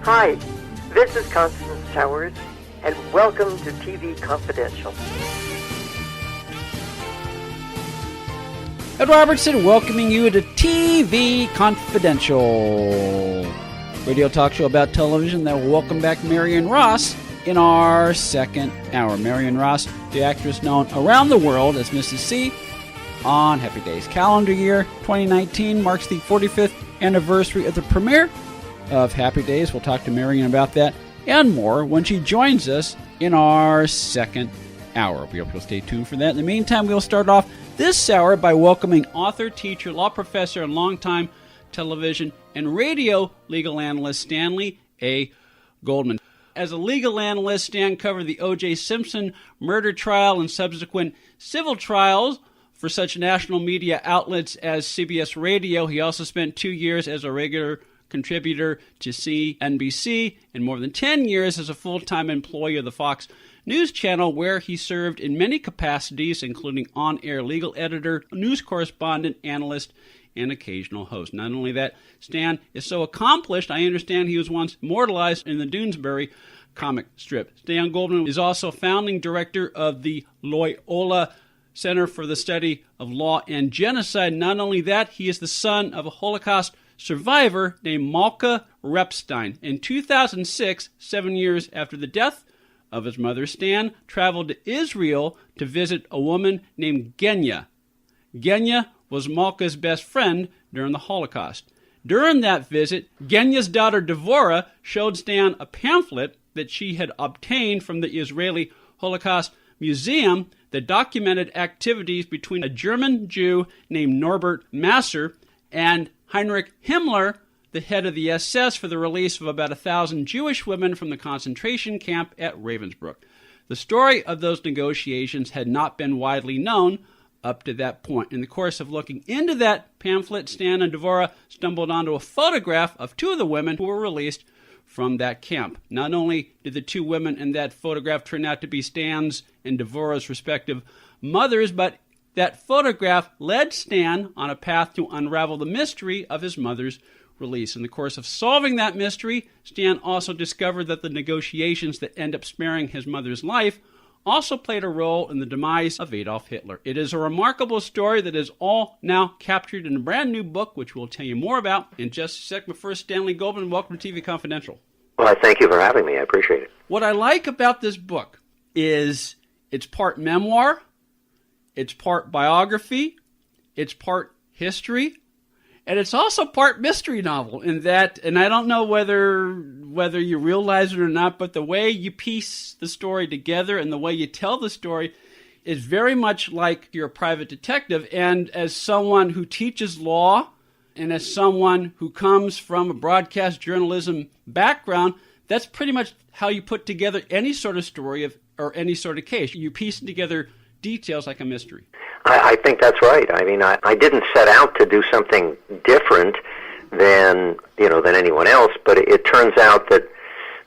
Hi, this is Constance Towers, and welcome to TV Confidential. Ed Robertson welcoming you to TV Confidential, radio talk show about television that will welcome back Marion Ross in our second hour. Marion Ross, the actress known around the world as Mrs. C on Happy Days. Calendar year 2019 marks the 45th anniversary of the premiere of Happy Days. We'll talk to Marion about that and more when she joins us in our second hour. We hope you'll stay tuned for that. In the meantime, we'll start off this hour by welcoming author, teacher, law professor, and longtime television and radio legal analyst Stanley A. Goldman. As a legal analyst, Stan covered the O.J. Simpson murder trial and subsequent civil trials for such national media outlets as CBS Radio. He also spent 2 years as a regular contributor to CNBC and more than 10 years as a full-time employee of the Fox News Channel, where he served in many capacities, including on-air legal editor, news correspondent, analyst, and occasional host. Not only that, Stan is so accomplished, I understand he was once immortalized in the Doonesbury comic strip. Stan Goldman is also founding director of the Loyola Center for the Study of Law and Genocide. Not only that, he is the son of a Holocaust survivor named Malka Repstein. In 2006, 7 years after the death of his mother, Stan traveled to Israel to visit a woman named Genya. Genya was Malka's best friend during the Holocaust. During that visit, Genya's daughter Devorah showed Stan a pamphlet that she had obtained from the Israeli Holocaust Museum that documented activities between a German Jew named Norbert Masser and Heinrich Himmler, the head of the SS, for the release of about 1,000 Jewish women from the concentration camp at Ravensbruck. The story of those negotiations had not been widely known up to that point. In the course of looking into that pamphlet, Stan and Devorah stumbled onto a photograph of two of the women who were released from that camp. Not only did the two women in that photograph turn out to be Stan's and Devorah's respective mothers, but that photograph led Stan on a path to unravel the mystery of his mother's release. In the course of solving that mystery, Stan also discovered that the negotiations that end up sparing his mother's life also played a role in the demise of Adolf Hitler. It is a remarkable story that is all now captured in a brand new book, which we'll tell you more about in just a sec. But first, Stanley Goldman, welcome to TV Confidential. Well, I thank you for having me. I appreciate it. What I like about this book is it's part memoir, it's part biography, it's part history, and it's also part mystery novel in that, and I don't know whether you realize it or not, but the way you piece the story together and the way you tell the story is very much like you're a private detective. And as someone who teaches law and as someone who comes from a broadcast journalism background, that's pretty much how you put together any sort of story or any sort of case. You piece together details like a mystery. I think that's right. I mean, I didn't set out to do something different than anyone else, but it turns out that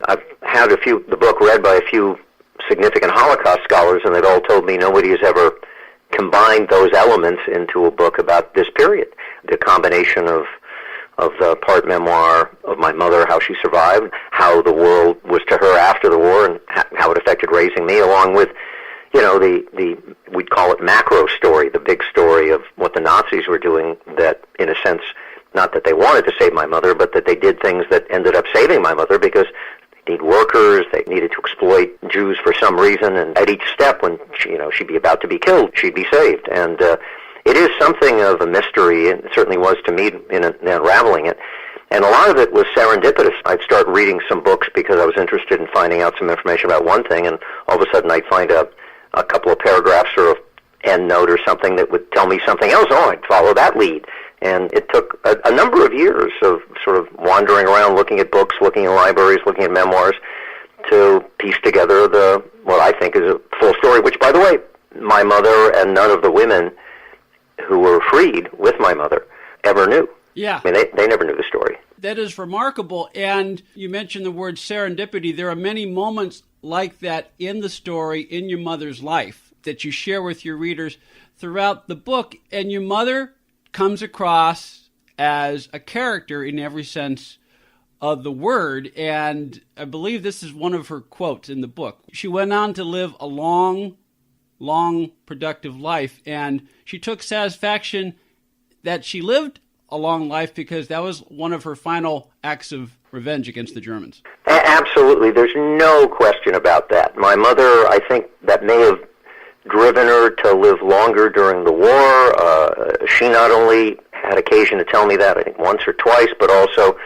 I've had the book read by a few significant Holocaust scholars, and they've all told me nobody has ever combined those elements into a book about this period. The combination of the part memoir of my mother, how she survived, how the world was to her after the war, and how it affected raising me, along with we'd call it macro story, the big story of what the Nazis were doing that, in a sense, not that they wanted to save my mother, but that they did things that ended up saving my mother because they need workers, they needed to exploit Jews for some reason, and at each step when she'd be about to be killed, she'd be saved. And it is something of a mystery, and it certainly was to me in unraveling it. And a lot of it was serendipitous. I'd start reading some books because I was interested in finding out some information about one thing, and all of a sudden I'd find a couple of paragraphs or an end note or something that would tell me something else. Oh, I'd follow that lead. And it took a number of years of sort of wandering around, looking at books, looking in libraries, looking at memoirs, to piece together what I think is a full story, which, by the way, my mother and none of the women who were freed with my mother ever knew. Yeah. I mean, they never knew the story. That is remarkable. And you mentioned the word serendipity. There are many moments like that in the story, in your mother's life, that you share with your readers throughout the book. And your mother comes across as a character in every sense of the word, and I believe this is one of her quotes in the book. She went on to live a long, productive life, and she took satisfaction that she lived a long life because that was one of her final acts of revenge against the Germans. Absolutely. There's no question about that. My mother, I think that may have driven her to live longer during the war. She not only had occasion to tell me that, I think once or twice, but also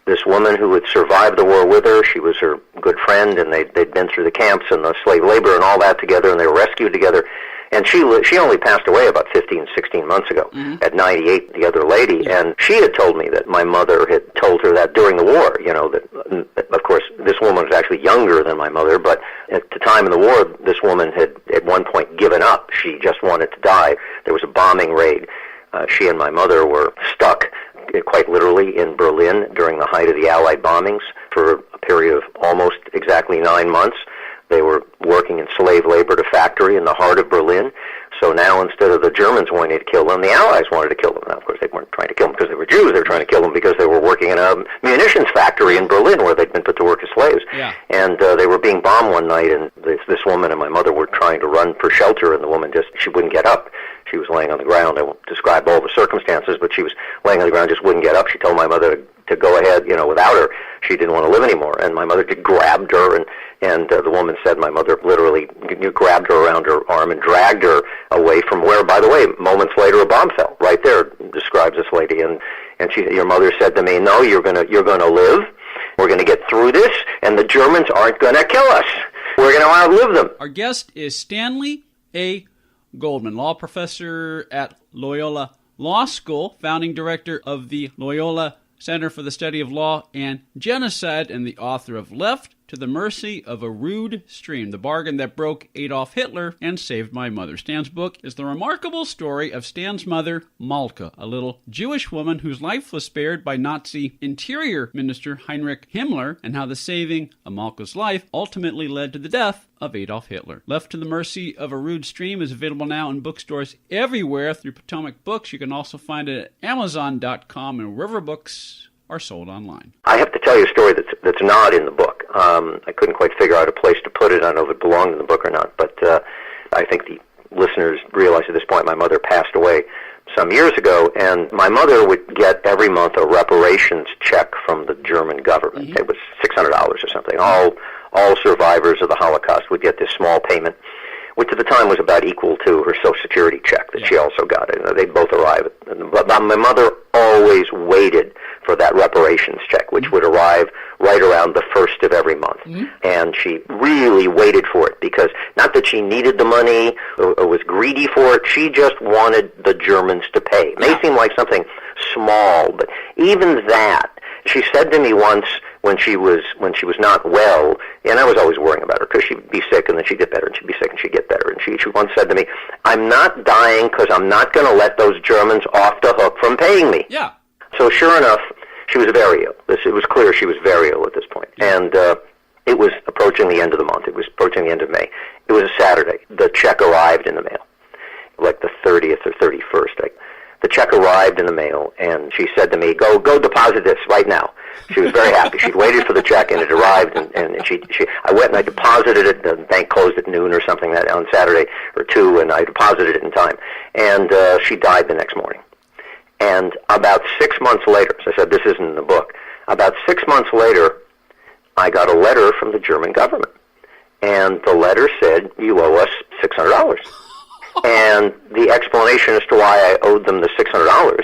this woman who had survived the war with her, she was her good friend, and they'd been through the camps and the slave labor and all that together, and they were rescued together. And she only passed away about 15, 16 months ago at 98, the other lady. Yeah. And she had told me that my mother had told her that during the war, that, of course, this woman was actually younger than my mother, but at the time of the war, this woman had at one point given up. She just wanted to die. There was a bombing raid. She and my mother were stuck, quite literally, in Berlin during the height of the Allied bombings for a period of almost exactly 9 months. They were working in slave labor at a factory in the heart of Berlin. So now, instead of the Germans wanting to kill them, the Allies wanted to kill them. Now, of course, they weren't trying to kill them because they were Jews. They were trying to kill them because they were working in a munitions factory in Berlin where they'd been put to work as slaves. Yeah. And they were being bombed one night, and this woman and my mother were trying to run for shelter, and the woman she wouldn't get up. She was laying on the ground. I won't describe all the circumstances, but she was laying on the ground, just wouldn't get up. She told my mother to go ahead, without her. She didn't want to live anymore. And my mother grabbed her, and the woman said my mother literally grabbed her around her arm and dragged her away from where, by the way, moments later a bomb fell. Right there, describes this lady. And your mother said to me, no, you're gonna live. We're gonna get through this, and the Germans aren't gonna kill us. We're gonna outlive them. Our guest is Stanley A. Goldman, law professor at Loyola Law School, founding director of the Loyola Center for the Study of Law and Genocide, and the author of Left to the Mercy of a Rude Stream, the bargain that broke Adolf Hitler and saved my mother. Stan's book is the remarkable story of Stan's mother, Malka, a little Jewish woman whose life was spared by Nazi Interior Minister Heinrich Himmler, and how the saving of Malka's life ultimately led to the death of Adolf Hitler. Left to the Mercy of a Rude Stream is available now in bookstores everywhere through Potomac Books. You can also find it at Amazon.com, and wherever books are sold online. I have to tell you a story that's not in the book. I couldn't quite figure out a place to put it. I don't know if it belonged in the book or not, but I think the listeners realize at this point my mother passed away some years ago, and my mother would get every month a reparations check from the German government. Mm-hmm. It was $600 or something. All survivors of the Holocaust would get this small payment, which at the time was about equal to her Social Security check that she also got. They both arrived. But my mother always waited for that reparations check, which would arrive right around the first of every month. Mm-hmm. And she really waited for it because, not that she needed the money or was greedy for it, she just wanted the Germans to pay. It may seem like something small, but even that, she said to me once when she was not well, and I was always worrying about her because she'd be sick and then she'd get better, and she'd be sick and she'd get better. And she once said to me, "I'm not dying because I'm not going to let those Germans off the hook from paying me." Yeah. So sure enough, she was very ill. It was clear she was very ill at this point. And it was approaching the end of the month. It was approaching the end of May. It was a Saturday. The check arrived in the mail, like the 30th or 31st. The check arrived in the mail, and she said to me, go deposit this right now. She was very happy. She'd waited for the check, and it arrived, and I went and I deposited it. The bank closed at noon or something on Saturday or 2, and I deposited it in time. And she died the next morning. And about 6 months later, as I said, this isn't in the book, about 6 months later, I got a letter from the German government. And the letter said, "You owe us $600. And the explanation as to why I owed them the $600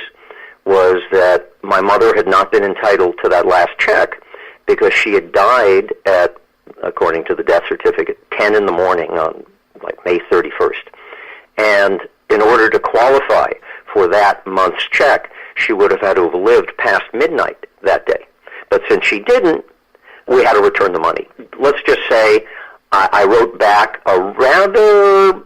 was that my mother had not been entitled to that last check because she had died at, according to the death certificate, 10 in the morning on like May 31st. And in order to qualify for that month's check, she would have had to have lived past midnight that day. But since she didn't, we had to return the money. Let's just say I wrote back a rather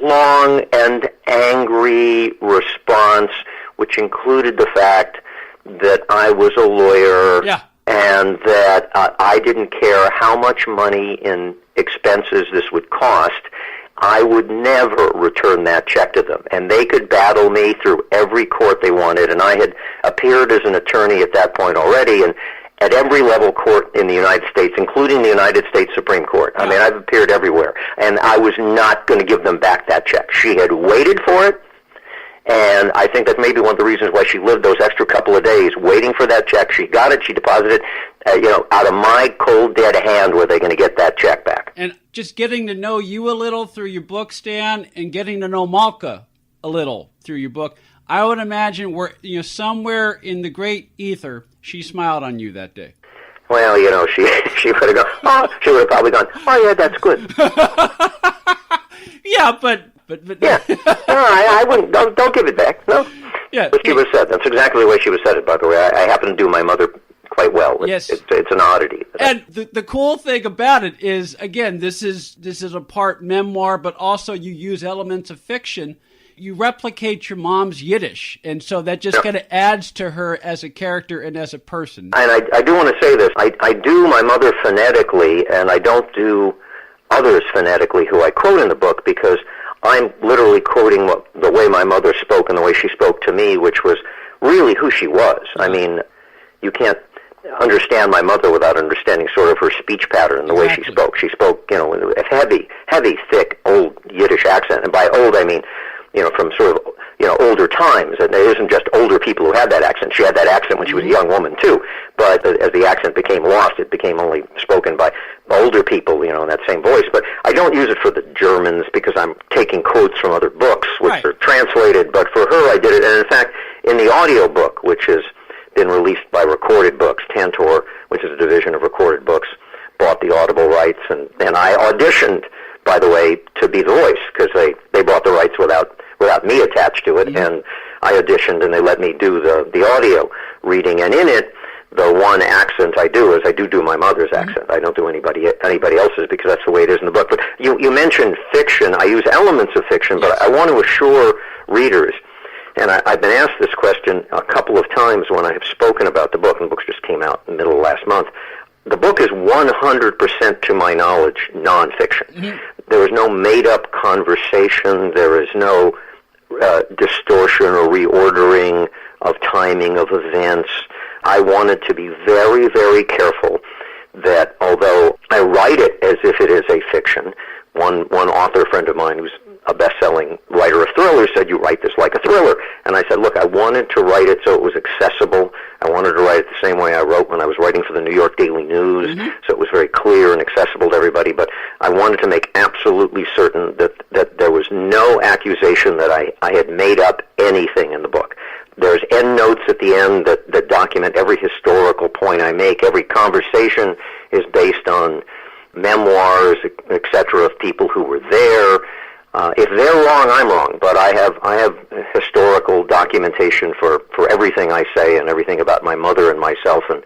long and angry response, which included the fact that I was a lawyer and that I didn't care how much money in expenses this would cost. I would never return that check to them, and they could battle me through every court they wanted, and I had appeared as an attorney at that point already, and at every level court in the United States, including the United States Supreme Court. I mean, I've appeared everywhere, and I was not going to give them back that check. She had waited for it, and I think that's maybe one of the reasons why she lived those extra couple of days waiting for that check. She got it, she deposited it. Out of my cold, dead hand, were they going to get that check back? And just getting to know you a little through your book, Stan, and getting to know Malka a little through your book, I would imagine somewhere in the great ether, she smiled on you that day. Well, she would have gone. She would have probably gone. Oh, yeah, that's good. Yeah, but yeah. No, I wouldn't. Don't give it back. No. Yeah. But she was said. That's exactly the way she was said it. By the way, I happen to do my mother quite well. Yes. It's an oddity. And the cool thing about it is, again, this is a part memoir, but also you use elements of fiction. You replicate your mom's Yiddish, and so that just kind of adds to her as a character and as a person. And I do want to say this. I do my mother phonetically, and I don't do others phonetically who I quote in the book, because I'm literally quoting the way my mother spoke and the way she spoke to me, which was really who she was. I mean, you can't understand my mother without understanding sort of her speech pattern and the way she spoke. She spoke, in a heavy, thick, old Yiddish accent. And by old, I mean, from sort of, older times. And it isn't just older people who had that accent. She had that accent when she was a young woman, too. But as the accent became lost, it became only spoken by older people, in that same voice. But I don't use it for the Germans because I'm taking quotes from other books, which are translated. But for her, I did it. And in fact, in the audio book, which has been released by Recorded Books, Tantor, which is a division of Recorded Books, bought the audible rights. And I auditioned, by the way, to be the voice, because they bought the rights without me attached to it, and I auditioned, and they let me do the audio reading. And in it, the one accent I do is I do my mother's accent. I don't do anybody else's, because that's the way it is in the book. But you mentioned fiction. I use elements of fiction, but I want to assure readers, and I've been asked this question a couple of times when I have spoken about the book, and the book just came out in the middle of last month. The book is 100%, to my knowledge, nonfiction. There is no made-up conversation. There is no distortion or reordering of timing of events. I wanted to be very, very careful that although I write it as if it is a fiction, one author friend of mine who's a best-selling writer of thrillers said, "You write this like a thriller." And I said, look, I wanted to write it so it was accessible. I wanted to write it the same way I wrote when I was writing for the New York Daily News, so it was very clear and accessible to everybody. But I wanted to make absolutely certain that there was no accusation that I had made up anything in the book. There's endnotes at the end that document every historical point I make. Every conversation is based on memoirs, etc., of people who were there. If they're wrong, I'm wrong. But I have historical documentation for everything I say and everything about my mother and myself, and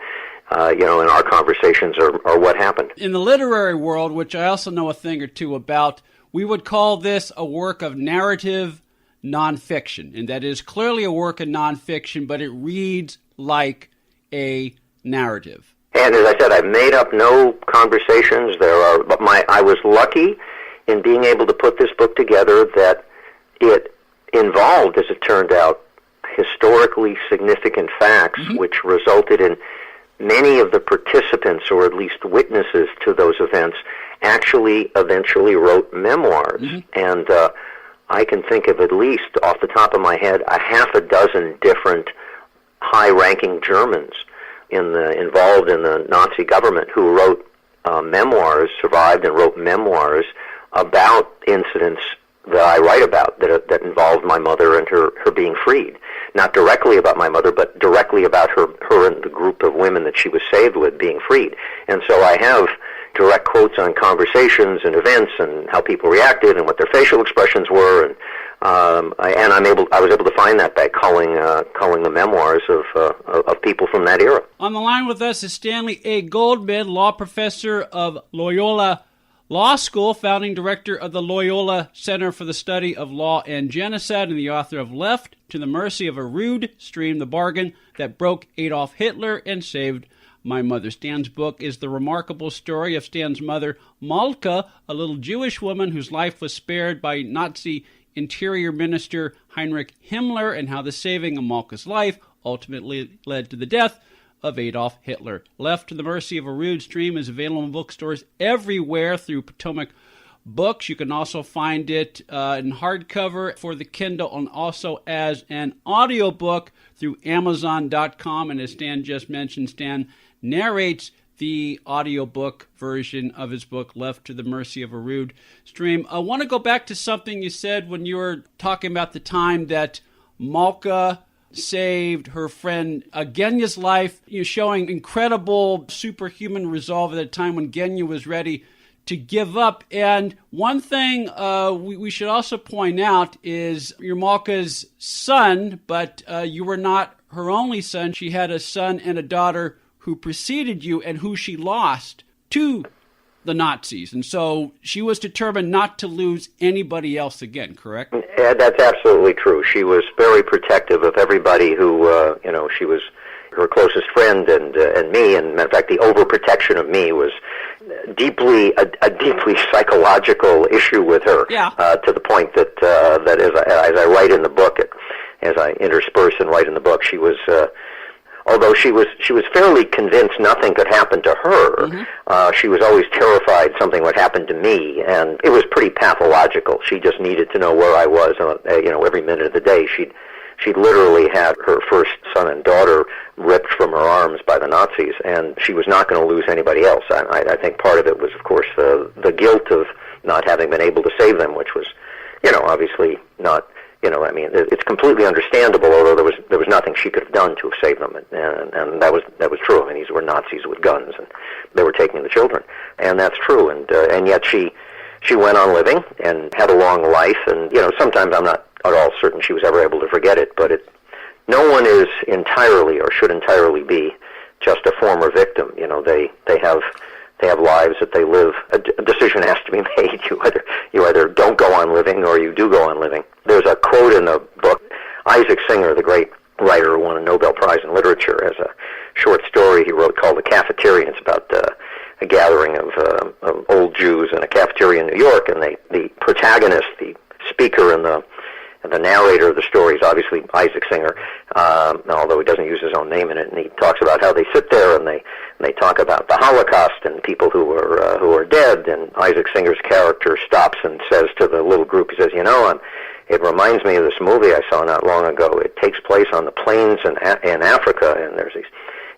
and our conversations are what happened. In the literary world, which I also know a thing or two about, we would call this a work of narrative nonfiction, and that is clearly a work of nonfiction, but it reads like a narrative. And as I said, I've made up no conversations. I was lucky in being able to put this book together that it involved, as it turned out, historically significant facts, which resulted in many of the participants, or at least witnesses to those events, actually eventually wrote memoirs. And I can think of at least, off the top of my head, a half a dozen different high-ranking Germans involved in the Nazi government who wrote memoirs, survived and wrote memoirs about incidents that I write about that involved my mother and her being freed. Not directly about my mother, but directly about her and the group of women that she was saved with being freed. And so I have direct quotes on conversations and events and how people reacted and what their facial expressions were, and I was able to find that by calling the memoirs of people from that era. On the line with us is Stanley A. Goldman, law professor of Loyola Law School, founding director of the Loyola Center for the Study of Law and Genocide, and the author of Left to the Mercy of a Rude Stream, the bargain that broke Adolf Hitler and saved my mother. Stan's book is the remarkable story of Stan's mother, Malka, a little Jewish woman whose life was spared by Nazi Interior Minister Heinrich Himmler, and how the saving of Malka's life ultimately led to the death of Adolf Hitler. Left to the Mercy of a Rude Stream is available in bookstores everywhere through Potomac Books. You can also find it in hardcover for the Kindle and also as an audiobook through Amazon.com. And as Stan just mentioned, Stan narrates the audiobook version of his book, Left to the Mercy of a Rude Stream. I want to go back to something you said when you were talking about the time that Malka saved her friend Genya's life, showing incredible superhuman resolve at a time when Genya was ready to give up. And one thing we should also point out is you're Malka's son, but you were not her only son. She had a son and a daughter who preceded you and who she lost to the Nazis. And so she was determined not to lose anybody else again, correct? Yeah, that's absolutely true. She was very protective of everybody who, she was her closest friend and me. And matter of fact, the overprotection of me was a deeply psychological issue with her. Yeah. To the point that as I write in the book, as I intersperse and write in the book, she was. Although she was fairly convinced nothing could happen to her, she was always terrified something would happen to me, and it was pretty pathological. She just needed to know where I was, every minute of the day. She'd literally had her first son and daughter ripped from her arms by the Nazis, and she was not going to lose anybody else. I think part of it was, of course, the guilt of not having been able to save them, which was, obviously not. It's completely understandable. Although there was nothing she could have done to have saved them, and that was true. I mean, these were Nazis with guns, and they were taking the children, and that's true. And yet she went on living and had a long life. And sometimes I'm not at all certain she was ever able to forget it. But no one is entirely or should entirely be just a former victim. They have lives that they live. A decision has to be made. You either don't go on living or you do go on living. There's a quote in the book. Isaac Singer, the great writer who won a Nobel Prize in Literature, has a short story he wrote called The Cafeteria. It's about a gathering of old Jews in a cafeteria in New York, and the protagonist, the speaker and the narrator of the story is obviously Isaac Singer, although he doesn't use his own name in it. And he talks about how they sit there and they talk about the Holocaust and people who are dead. And Isaac Singer's character stops and says to the little group, he says, it reminds me of this movie I saw not long ago. It takes place on the plains in Africa, and there's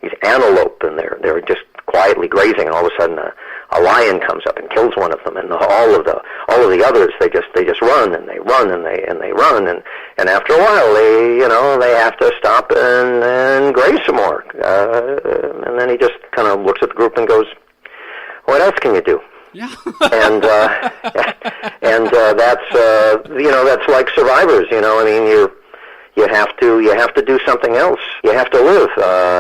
these antelope, and they're just quietly grazing, and all of a sudden a lion comes up and kills one of them, and all of the others they just run and they run and they run, and after a while they have to stop and graze some more, and then he just kind of looks at the group and goes, "What else can you do?" Yeah. and that's like survivors. You have to do something else. You have to live,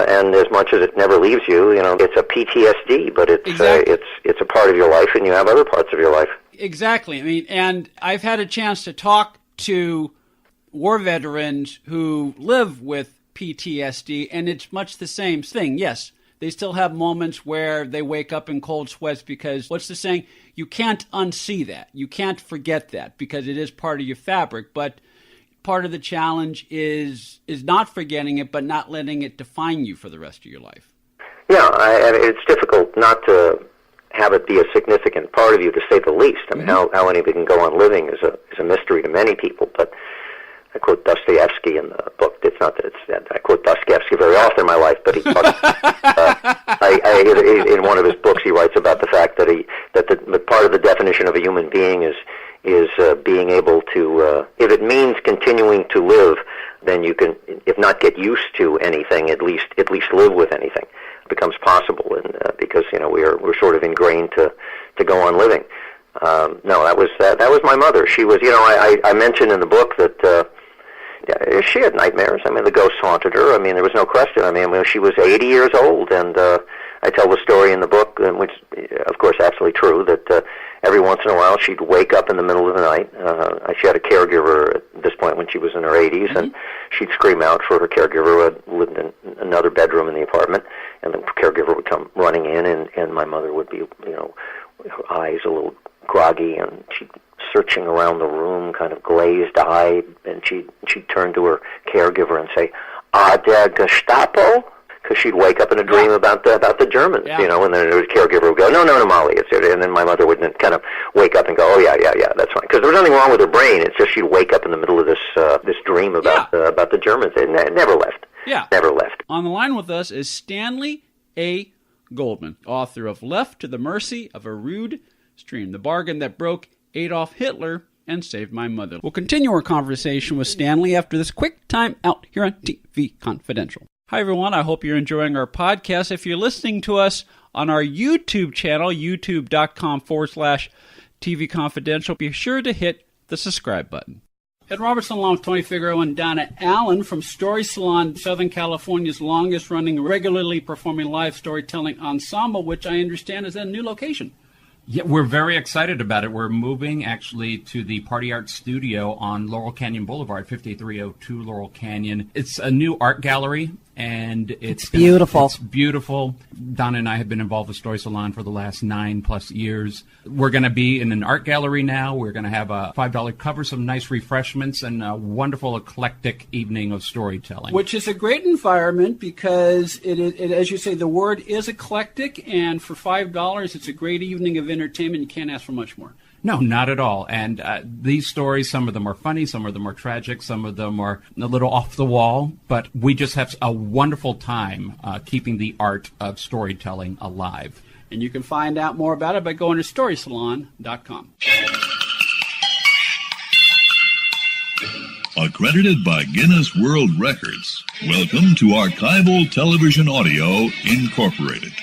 and as much as it never leaves you, it's a PTSD, but it's exactly. It's a part of your life, and you have other parts of your life. Exactly. I mean, and I've had a chance to talk to war veterans who live with PTSD, and it's much the same thing. Yes, they still have moments where they wake up in cold sweats because, what's the saying? You can't unsee that. You can't forget that because it is part of your fabric, but part of the challenge is not forgetting it, but not letting it define you for the rest of your life. Yeah, it's difficult not to have it be a significant part of you, to say the least. I mean, how anybody can go on living is a mystery to many people. But I quote Dostoevsky in the book. It's not that I quote Dostoevsky very often in my life, but he talks, in one of his books he writes about the fact that the part of the definition of a human being is being able to, if it means continuing to live, then you can, if not get used to anything, at least live with anything. It becomes possible, and because we're sort of ingrained to go on living. No, that was my mother. She was, I mentioned in the book that she had nightmares. I mean, the ghosts haunted her. I mean, there was no question. I mean, she was 80 years old, and I tell the story in the book, which, of course, absolutely true, that every once in a while she'd wake up in the middle of the night. She had a caregiver at this point when she was in her 80s, and she'd scream out for her caregiver who lived in another bedroom in the apartment, and the caregiver would come running in, and my mother would be, her eyes a little groggy, and she'd searching around the room, kind of glazed-eyed, and she'd turn to her caregiver and say, "Ah, der Gestapo?" because she'd wake up in a dream about the Germans, Yeah. you know, and then the caregiver would go, no, Molly, it's it, and then my mother would then kind of wake up and go, oh yeah, that's fine, because there was nothing wrong with her brain. It's just she'd wake up in the middle of this dream about the Germans. It never left. Yeah. Never left. On the line with us is Stanley A. Goldman, author of Left to the Mercy of a Rude Stream, the bargain that broke Adolf Hitler and saved my mother. We'll continue our conversation with Stanley after this quick time out here on TV Confidential. Hi, everyone. I hope you're enjoying our podcast. If you're listening to us on our YouTube channel, youtube.com/TV Confidential, be sure to hit the subscribe button. Ed Robertson along with Tony Figueroa and Donna Allen from Story Salon, Southern California's longest-running, regularly performing live storytelling ensemble, which I understand is at a new location. Yeah, we're very excited about it. We're moving actually to the Party Art Studio on Laurel Canyon Boulevard, 5302 Laurel Canyon. It's a new art gallery, and it's beautiful. It's beautiful. Donna and I have been involved with Story Salon for the last 9+ years. We're going to be in an art gallery now. We're going to have a $5 cover, some nice refreshments, and a wonderful eclectic evening of storytelling. Which is a great environment because, it as you say, the word is eclectic, and for $5, it's a great evening of entertainment. You can't ask for much more. No, not at all. And these stories, some of them are funny, some of them are tragic, some of them are a little off the wall, but we just have a wonderful time keeping the art of storytelling alive. And you can find out more about it by going to storysalon.com. Accredited by Guinness World Records, welcome to Archival Television Audio Incorporated,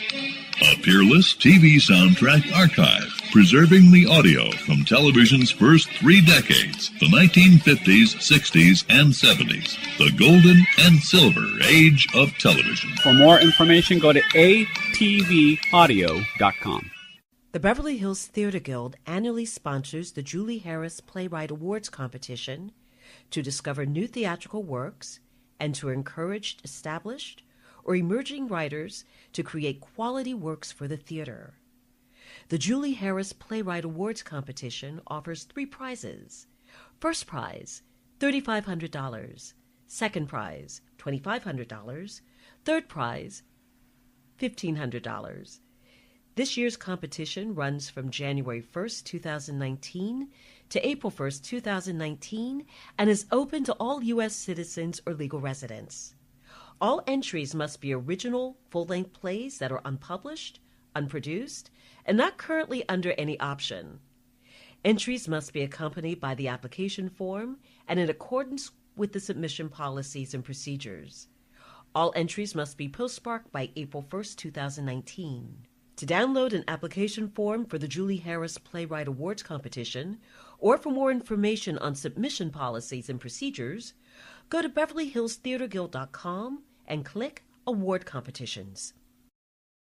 a peerless TV soundtrack archive, preserving the audio from television's first 3 decades, the 1950s, 60s, and 70s, the golden and silver age of television. For more information, go to atvaudio.com. The Beverly Hills Theater Guild annually sponsors the Julie Harris Playwright Awards competition to discover new theatrical works and to encourage established or emerging writers to create quality works for the theater. The Julie Harris Playwright Awards competition offers 3 prizes. First prize, $3,500. Second prize, $2,500. Third prize, $1,500. This year's competition runs from January 1st, 2019 to April 1st, 2019, and is open to all U.S. citizens or legal residents. All entries must be original, full-length plays that are unpublished, unproduced, and not currently under any option. Entries must be accompanied by the application form and in accordance with the submission policies and procedures. All entries must be postmarked by April 1st, 2019. To download an application form for the Julie Harris Playwright Awards competition, or for more information on submission policies and procedures, go to BeverlyHillsTheaterGuild.com and click Award Competitions.